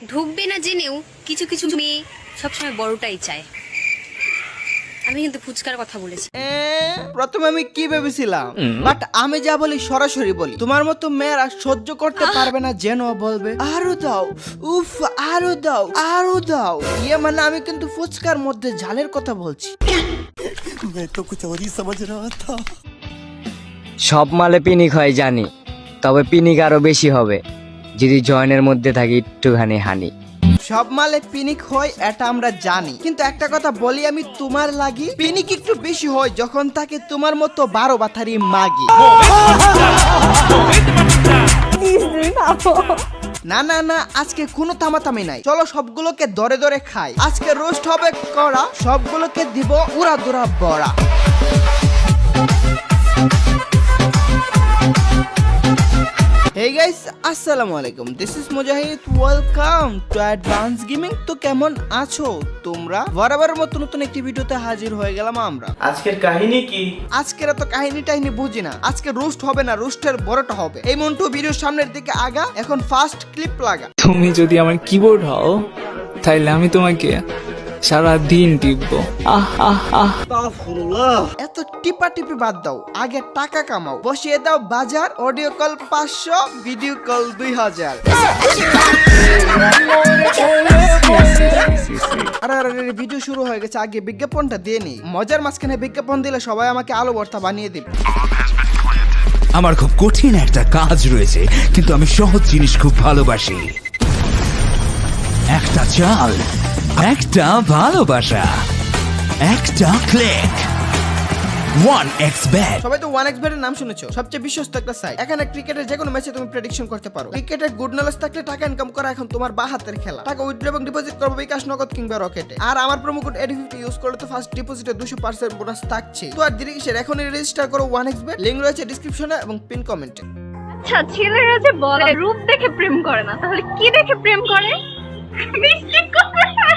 ঢুকবে না জেনেও কিছু কিছু মেয়ে সবসময় বড়টাই চায়। আমি কিন্তু ফুচকার কথা বলেছি। প্রথমে আমি কি ভেবেছিলাম, বাট আমি যা বলি সরাসরি বলি। তোমার মতো মেয়েরা সহ্য করতে পারবে না, যেন বলবে আরো দাও, উফ আরো দাও, আরো দাও। ইয়ে মানে আমি কিন্তু ফুচকার মধ্যে ঝালের কথা বলছি। সব মালে পিনিক হয় জানি, তবে পিনিক আরো বেশি হবে যদি জয়েনের মধ্যে থাকে একটুখানি হানি। সব মালে পিনিক হয় এটা আমরা জানি, কিন্তু একটা কথা বলি আমি তোমার লাগি, পিনিক একটু বেশি হয় যখন তাকে তোমার মতো 12 বাথারি মাগি। না না না, আজকে কোনো থামাথামি নাই, চলো সবগুলোকে ধরে ধরে খাই। আজকে রোস্ট হবে কড়া, সবগুলোকে দিব উড়া দুরা বড়া। Hey guys, আসসালামু আলাইকুম, this is Mujahid, welcome to advance gaming. তো কেমন আছো তোমরা? বরাবরের মতো নতুন একটি ভিডিওতে হাজির হয়ে গেলাম আমরা। আজকের কাহিনী কি? আজকের এত কাহিনী টাহিনী বুঝি না, আজকে রোস্ট হবে না, রোস্টের বড়টা হবে। এই মন্টু ভিডিওর সামনের দিকে আগা, এখন ফার্স্ট ক্লিপ লাগা। তুমি যদি আমার কিবোর্ড হও তাহলে আমি তোমাকে সারা দিন টিপবো। আহ আহ আহ। এত টিপা টিপি বাদ দাও, আগে টাকা কামাও। বসিয়ে দাও বাজার, অডিও কল 500, ভিডিও কল 2000। আরে আরে আরে, ভিডিও শুরু হয়ে গেছে, আগে বিজ্ঞাপনটা দিয়ে নেই। মজার মাঝখানে বিজ্ঞাপন দিলে সবাই আমাকে আলু ভর্তা বানিয়ে দিবে। আমার খুব কঠিন একটা কাজ রয়েছে, কিন্তু আমি সহজ জিনিস খুব ভালোবাসি। একটা চাল, একটা ভালোবাসা, একটা ক্লিক। 1xBet। সবাই তো 1xBet এর নাম শুনেছো, সবচেয়ে বিশ্বস্ত একটা সাইট। এখানে ক্রিকেটের যে কোনো ম্যাচে তুমি প্রেডিকশন করতে পারো। ক্রিকেটের গুড নলেজ থাকলে টাকা ইনকাম করা এখন তোমার বাঁ হাতের খেলা। টাকা উইথড্র এবং ডিপোজিট করবে বিকাশ, নগদ কিংবা রকেটে। আর আমার প্রোমো কোড AD50 ইউজ করলে তো ফার্স্ট ডিপোজিটে 200% বোনাস থাকছে। তো আর দেরি কিসের, এখনই রেজিস্টার করো 1xBet। লিংক রয়েছে ডেসক্রিপশনে এবং পিন কমেন্টে। আচ্ছা, ছেলেরা যে বলে রূপ দেখে প্রেম করে না, তাহলে কি দেখে প্রেম করে? মিষ্টি কুমড়া।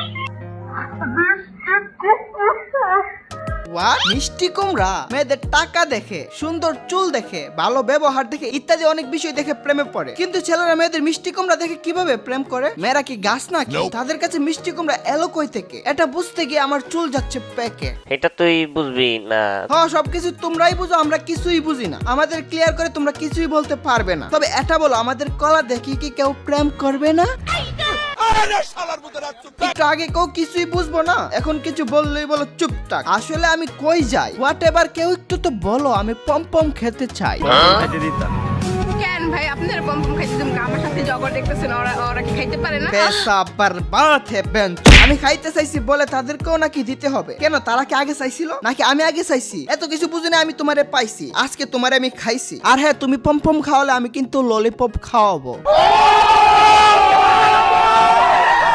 মিষ্টি কুমড়া মেয়েদের টাকা দেখে, সুন্দর চুল দেখে, ভালো ব্যবহার দেখে, ইত্যাদি অনেক বিষয় দেখে প্রেমে পড়ে। কিন্তু ছেলেরা মেয়েদের মিষ্টি কুমড়া দেখে কিভাবে প্রেম করে? মেয়েরা কি গাছ নাকি? তাদের কাছে মিষ্টি কুমড়া এলো কই থেকে? এটা বুঝতে গিয়ে আমার চুল যাচ্ছে পেকে। এটা তুই বুঝবি না। হ্যাঁ, সবকিছু তোমরাই বুঝো, আমরা কিছুই বুঝি না। আমাদের ক্লিয়ার করে তোমরা কিছুই বলতে পারবে না। তবে এটা বলো, আমাদের কলা দেখি কি কেউ প্রেম করবে না? একটু আগে কেউ কিছুই বুঝবো না, এখন কিছু বললেই বলো চুপটাক। আসলে আমি কই যাই? হোয়াট এভার, কেউ একটু তো বলো, আমি পমপম খেতে চাই। কেন ভাই আপনারা পমপম খাইতে তুমি আমার সাথে জগর দেখতেছেন, ওরা কি খাইতে পারে না? পেশা বরবাদ হে বেঞ্চ। আমি খাইতে চাইছি বলে তাদেরকেও নাকি দিতে হবে? কেন, তারা কি আগে চাইছিল নাকি আমি আগে চাইছি? এত কিছু বুঝি না, আমি তোমারে পাইছি, আজকে তোমারে আমি খাইছি। আর হ্যাঁ, তুমি পমপম খাওয়ালে আমি কিন্তু ললিপপ খাওয়াবো।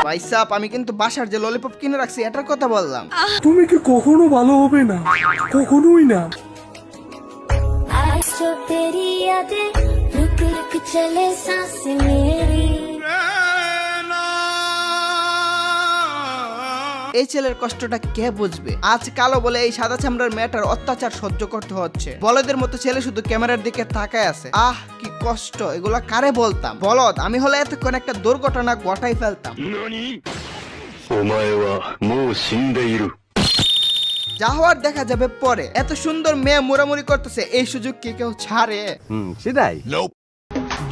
ভাইসাব, আমি কিন্তু বাসার যে ললিপপ কিনে রাখছি এটার কথা বললাম। তুমি কি কখনো ভালো হবে না, কখনোই না। आज जो तेरी यादें रुक रुक चले सांसें मेरी। এই ছেলের কষ্টটা কে বুঝবে? আজ কালো বলে এই সাদা চামড়ার মেয়েটার অত্যাচার সহ্য করতে হচ্ছে। বলদের মতো ছেলে শুধু ক্যামেরার দিকে তাকায় আছে। আহ কি কষ্ট, এগুলা কারে বলতাম? বলদ আমি হলে এতক্ষণ একটা দুর্ঘটনা ঘটাই ফেলতাম। যা হওয়ার দেখা যাবে পরে। এত সুন্দর মেয়ে মুড়ামুড়ি করতেছে, এই সুযোগ কি কেউ ছাড়ে? সেটাই।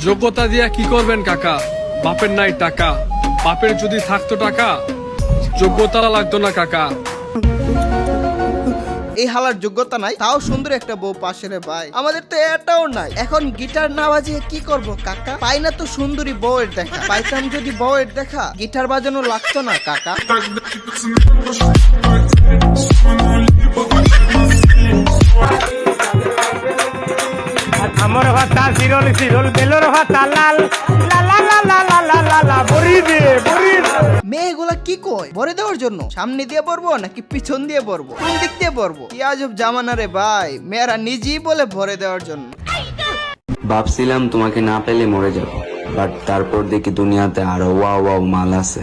যোগ্যতা দিয়া কি করবেন কাকা? বাপের নাই টাকা, বাপের যদি থাকতো টাকা যোগ্যতা লাগতো না কাকা। এই হালার যোগ্যতা নাই, তাও সুন্দর একটা বউ পাশে রে ভাই। আমাদের তো এটাও নাই। এখন গিটার না বাজিয়ে কি করব কাকা? পাই না তো সুন্দরী বউয়ের দেখা। পাইতাম যদি বউয়ের দেখা, গিটার বাজানো লাগতো না কাকা। আমার ভাতা সিরল সিরল বেলর ভাতা লাল লা লা লা লা লা লা লা লা বড়ি দে বড়ি। মেয়েগুলা কি কয় ভরে দেওয়ার জন্য? সামনে দিয়ে পড়বো নাকি পিছন দিয়ে পড়বো? কোন দিক দিয়ে পড়বো? কি আজব জামানা রে ভাই, মেয়েরা নিজেই বলে ভরে দেওয়ার জন্য। ভাবছিলাম তোমাকে না পেলে মরে যাব, বাট তারপর দেখি দুনিয়াতে আরো ওয়াও ওয়াও মাল আছে।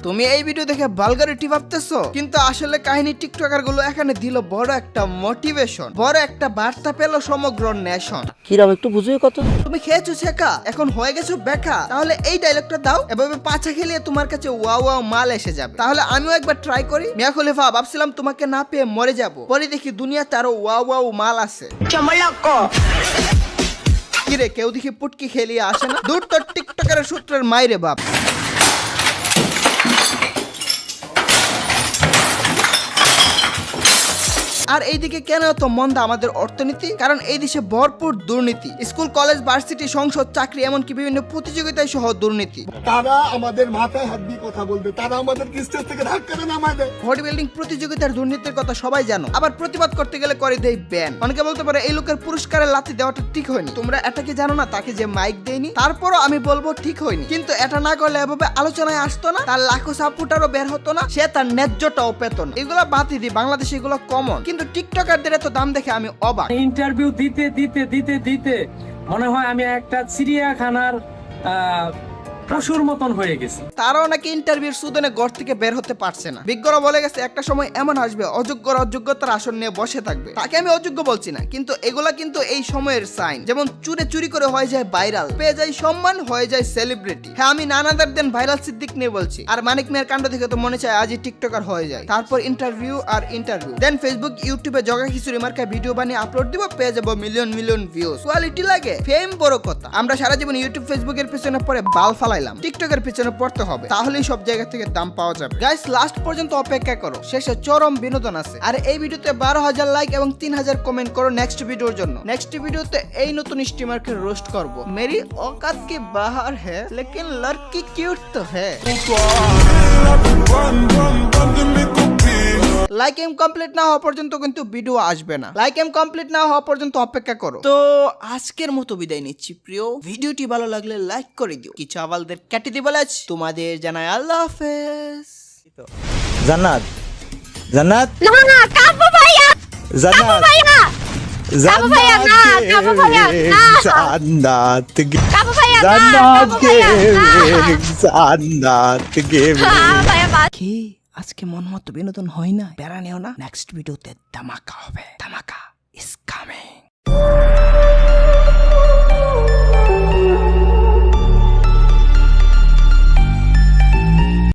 তুমি এই ভিডিও দেখে ভালগারিটি ভাবতেছো, কিন্তু আসলে কাহিনী টিকটকার গুলো এখানে দিল বড় একটা মোটিভেশন, বড় একটা বার্তা পেল সমগ্র নেশন। কিরম একটু বুঝুই কত। তুমি খেয়েছো শেখা, এখন হয়ে গেছো বেকা, তাহলে এই ডায়লগটা দাও, এভাবে পাছা খেলিয়ে তোমার কাছে ওয়াও ওয়াও মাল এসে যাবে। তাহলে আমিও একবার ট্রাই করি। মিয়া খলিফা, ভাবছিলাম তোমাকে না পেয়ে মরে যাব, পরে দেখি দুনিয়াতে আরো ওয়াও ওয়াও মাল আছে। কিরে, কেউ দেখি পুটকি খেলিয়ে আসে না? দূর তোর টিকটকের সূত্রের মাইরে বাপ। আর এইদিকে কেন এত মন্দা আমাদের অর্থনীতি? কারণ এই দেশে ভরপুর দুর্নীতি। স্কুল, কলেজ, ভার্সিটি, সংসদ, চাকরি, এমনকি বিভিন্ন প্রতিযোগিতায় সহ দুর্নীতি। তারা আমাদের মাথায় হাত দিয়ে কথা বলবে, তারা আমাদের স্টেজ থেকে ধাক্কা দিয়ে নামায় দেয়। বডি বিল্ডিং প্রতিযোগিতার দুর্নীতির কথা সবাই জানো, আবার প্রতিবাদ করতে গেলে করে দেয় ব্যান। অনেকে বলতে পারে এই লোকের পুরস্কারের লাথি দেওয়াটা ঠিক হয়নি। তোমরা এটা কি জানো না তাকে যে মাইক দেয়নি? তারপরও আমি বলবো ঠিক হয়নি, কিন্তু এটা না করলে এভাবে আলোচনায় আসতো না, তার লাখো সাপোর্টারও বের হতো না, সে তার ন্যায্যটাও পেত না। এগুলো বাতিল, বাংলাদেশে এগুলো কমন, কিন্তু টিকটকারদের এত দাম দেখে আমি অবাক। ইন্টারভিউ দিতে দিতে দিতে দিতে মনে হয় আমি একটা চিড়িয়াখানার পশুর মতন হয়ে গেছি। তারাও নাকি ইন্টারভিউর সুদনে ঘর থেকে বের হতে পারছে না। বিজ্ঞরা বলে গেছে একটা সময় এমন আসবে অযোগ্যরা অযোগ্যতার আসন নিয়ে বসে থাকবে। তাকে আমি অযোগ্য বলছি না, কিন্তু এগুলা কিন্তু এই সময়ের সাইন। যেমন চুরি করে হয়ে যায় ভাইরাল, পেয়ে যায় সম্মান, হয়ে যায় সেলিব্রিটি। হ্যাঁ, আমি নানাদার দেন ভাইরাল সিদ্দিক নিয়ে বলছি। আর মানিক মিয়ার কাণ্ড দেখে তো মনে চায় আজই টিকটকার হয়ে যায়। তারপর ইন্টারভিউ আর ইন্টারভিউ, দেন ফেসবুক, ইউটিউবে জগা খিচুড়ি মার্কায় ভিডিও বানিয়ে আপলোড দিব, পেয়ে যাবো মিলিয়ন মিলিয়ন ভিউজ। কোয়ালিটি লাগে, ফেম বড় কথা। আমরা সারা জীবন ইউটিউব, ফেসবুকের পিছনে পরে বাল ফালাইলাম, টিকটকের পিছনে পড়তে হবে, তাহলেই সব জায়গা থেকে দাম পাওয়া যাবে। গাইস, লাস্ট পর্যন্ত অপেক্ষা করো, শেষে চরম বিনোদন আছে। আর এই ভিডিওতে 12,000 লাইক এবং 3,000 কমেন্ট করো নেক্সট ভিডিওর জন্য। নেক্সট ভিডিওতে এই নতুন স্ট্রিমারকে রোস্ট করব। মেরি औकात के बाहर है लेकिन लड़की क्यूट तो है। লাইক এম কমপ্লিট না হওয়া পর্যন্ত কিন্তু ভিডিও আসবে না। লাইক এম কমপ্লিট না হওয়া পর্যন্ত অপেক্ষা করো। তো আজকের মতো বিদায় নিচ্ছি প্রিয়। ভিডিওটি ভালো লাগলে লাইক করে দিও। কিছু আবালদের কেটে দি বলেছ, তোমাদের জানাই আল্লাহ হাফেজ। জান্নাত, জান্নাত, না না, কাবু ভাইয়া, কাবু ভাইয়া, কাবু ভাইয়া, না কাবু ভাইয়া, না জান্নাত, কাবু ভাইয়া, জান্নাত কাবু ভাইয়া, জান্নাত ভাইয়া। কি আজকে মন মতো বিনোদন হয় না? বেড়া নেও না, নেক্সট ভিডিওতে ধামাকা হবে, ধামাকা।